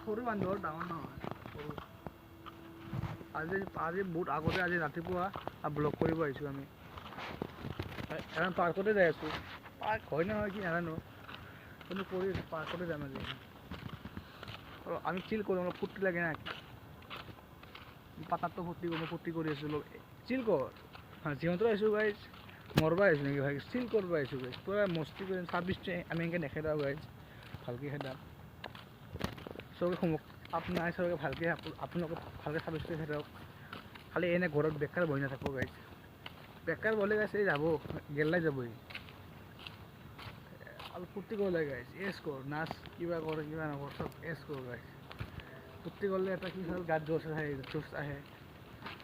সৰু বান্দৰ ডাঙৰ নহয় সৰু আজি বহুত আগতে আজি ৰাতিপুৱা ব্লগ কৰিব আহিছোঁ আমি এখন পাৰ্কতে যাই আছোঁ পাৰ্ক হয় নহয় কি নাজানো কিন্তু কৰি পাৰ্কতে যাম আজি আমি চিল কৰোঁ অলপ ফূৰ্তি লাগে না পাতাতটো ফূৰ্তি কৰি আছোঁ অলপ চিল কৰ যিহঁতৰ আহিছোঁ গাইজ মৰবা আহিছোঁ নেকি ভাই চিল কৰিব আহিছোঁ গাইজ পূৰা মস্তি কৰি 26 আমি এনেকৈ নেখেদাওঁ গাইজ ভালকৈ খেদাম চবকে আপোনাৰ চবকে ভালকৈ আপোনালোকে ভালকৈ 26 খেদাওক খালি এনে ঘৰত বেকাৰ বহি নাথাকো গাইজ বেকাৰ বলে গাইছে যাব গেলাই যাবই অলপ ফূৰ্তি কৰিব লাগে গাইজ এছ কৰ নাচ কিবা কৰ কিবা নকৰ চব এছ কৰ গাইজ ফূৰ্তি কৰিলে এটা কি হ'ল গাত জোচ আহে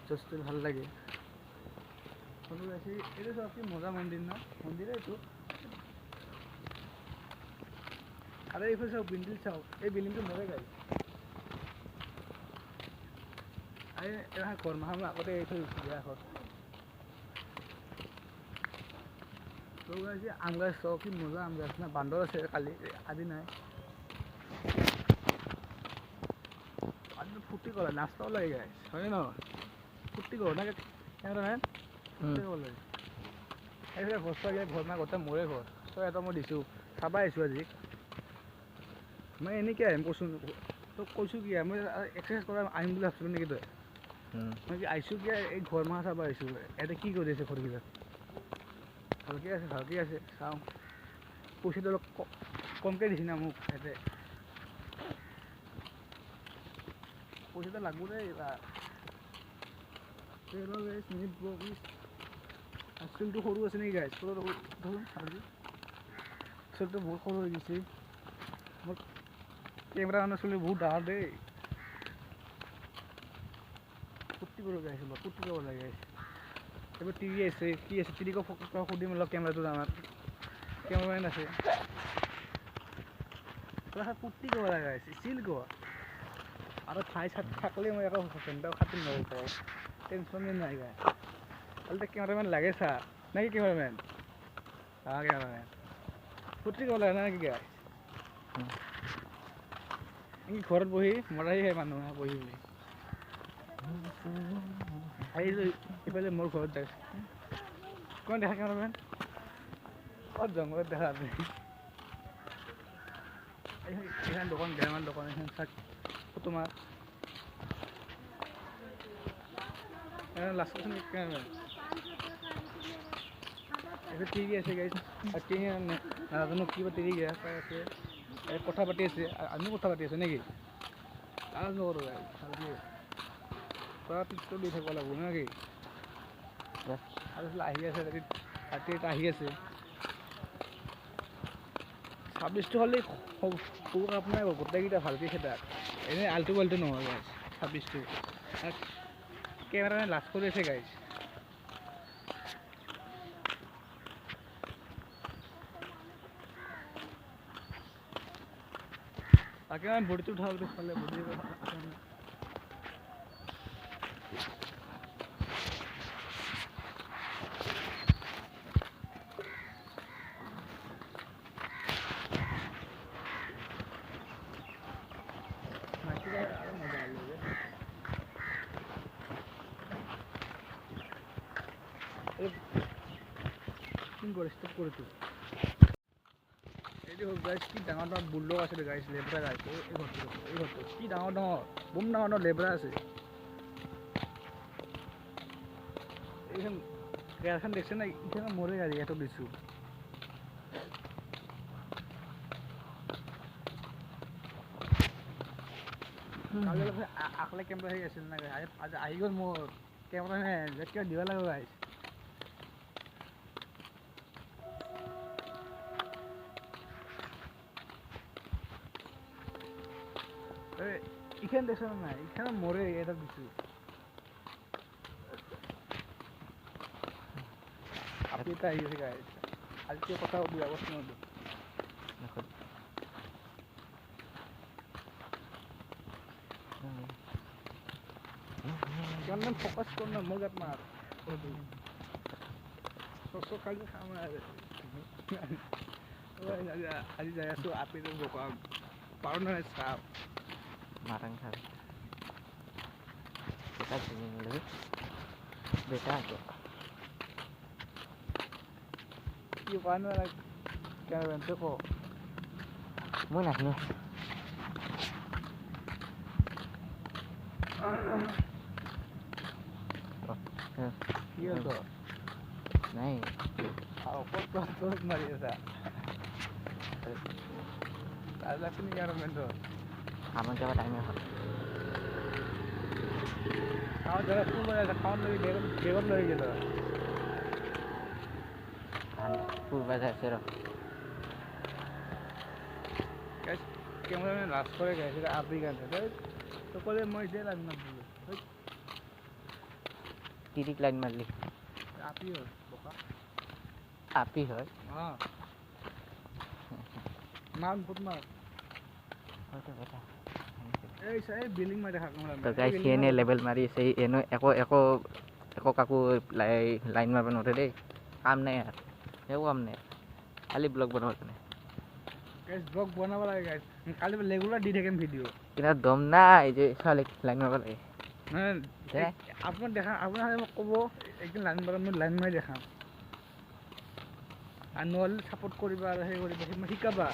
জোচটো ভাল লাগে এইটো চব কি মজা মন্দিৰ ন মন্দিৰে এইটো আৰু এইফালে চাওক বিল্ডিং চাওক এই বিল্ডিংটো মজা গাইজ এই ঘৰ মাহ মই আগতে এৰি থৈ গৈছোঁ বেয়া ঘৰ আম গাছ চাওক কি মজা আম গাছ না বান্দৰ আছে কালি আজি নাই আজি ফূৰ্তি কৰা নাচটাও লাগে গাইজ হয়নে নহয় ফূৰ্তি কৰ না কেমেৰামেন ফূৰ্তি কৰিব লাগে এইফালে ঘৰ চোৱা ঘৰ মা গোটেই মোৰে ঘৰ তই এটা মই দিছোঁ চাব আহিছোঁ আজি মই এনেকৈ আহিম কৈছোঁ তোক কৈছোঁ কি মই এক্সাৰচাইজ কৰা আহিম বুলি ভাবছিলোঁ নেকি তই মই কি আহিছোঁ কি এই ঘৰ মাহ চাব আহিছোঁ ইয়াতে কি কৰি আছে ঘৰকেইটাত ভালকৈ আছে চাওঁ পইচাটো অলপ কমকৈ দিছে না মোক ইয়াতে পইচাটো লাগব দেই চুলটো সৰু আছে নেকি গাইজ চুলটো বহুত সৰু হৈ গৈছে মোৰ কেমেৰা মানৰ চুলি বহুত ডাঙৰ দেই ফূৰ্তি কৰিব গাইছ ফূৰ্তি কৰিব লাগে গাইছ এইবাৰ টিভি আছে কি আছে টিভিকো সুধিম অলপ কেমেৰাটো আমাৰ কেমেৰামেন আছে ফূৰ্তি কৰিব লাগে গাইছ চিল কৰ আৰু ঠাই থাকলে মই একো ঘণ্টাও খাতিৰ নকৰোঁ টেনশ্যনে নাই গাই খালি কেমেৰামেন লাগে চা নাকি কেমেৰামেন কেমেৰামেন ফূৰ্তি কৰিব লাগে নাকি গাই ঘৰত বহি মৰাইহে মানুহে বহি বহি আহিলোঁ ইফালে মোৰ ঘৰত যাইছোঁ কোন দেখা কেমেৰামেন ক'ত জংঘলত দেখা এইখন দোকান গেলামাল দোকান এখন চাক ফটো মাৰ লাষ্টত কেমেৰামেন এইটো টিভি আছে গাইছ আৰু টিভি নাজানো কিবা টিভি গেছ আছে কথা পাতি আছে আমিও কথা পাতি আছোঁ নেকি লাজ নকৰোঁ গাই ভালকৈ পূৰা পিছটো দি থাকিব লাগিব নেকি আৰু আহি আছে ৰাতি এটা আহি আছে 26টো খালি সৰু কাপ নাই গোটেইকেইটা ভালকৈ খেদা এনেই আল্টু পাল্টু নহয় গাইছ 26টো কেমেৰামেন লাজ কৰি আছে গাইছ তাকে আমি ভৰিটো উঠাব খালে ভৰি ষ্টপ কৰিছোঁ এইটো হ'ল গাইছ কি ডাঙৰ ডাঙৰ বুলডগ আছিলে গাইছ লেবৰা গাইছ এই ঘৰটো কি ডাঙৰ বম ডাঙৰ লেবৰা আছে এইখন গাড়ীখন দেখছে না এইখন মৰে গাড়ী ইয়াতো দিছোঁ কালি অলপ আগলে কেমেৰা হৈ আছিল না আজি আহি গ'ল মোৰ কেমেৰা কিয় দিব লাগিব গাইছ এইখান দেখছ নাই এইখানে মরে এটা দিছো আপনি এটা আহি আছে গাইছ আজকে কথা বলি অবস্থা নদী কেমন ফোকাস কর না মজাত মার সকালে খাওয়া আজি যাই আছো আপেলৰ দোকান পাৰো নহয় চাপ মাৰাং খাবি বেটা চিনি নিলে বেটা আছে কি পায় না ক্যামেরাম্যান তো কো মই নাজানো কি হতো নাই আর কত কত মারি আছে তাহলে আপনি ক্যামেরাম্যান তো আমার যাওয়া টাইমে হয় খাওয়া যারা খুব খাওয়ান লই বেগত লই গেল পূর্বা যাচ্ছে র গ্যাস ক্যামেরাম্যান লাস্ট করে গেছে আপনি গান তো কলে মই যে লাইন মার দিল তিরিক লাইন মারলি আপনি বোকা আপি হয় হ্যাঁ মান ফুট মার হয়তো বেটা এই সাই বিলিং মারে খাক আমরা তো গাইস সিএনএ লেভেল মাৰি আছে এনো একো কাকো লাইন মাৰিব নোৱাৰে দেই কাম নাই আৰু একো কাম নাই খালি ব্লগ বনাব জানে গাইস ব্লগ বনাব লাগে গাইস কালি রেগুলার দি থাকেন ভিডিও কিন্তু দম নাই যে ছোৱালী লাইন মাৰিব লাগে মানে আপনার দেখা আপনার কব একদিন লাইন মারা মই লাইন মারি দেখাম আর নহলে সাপোর্ট করিবা আর হে করিবা শিকাবা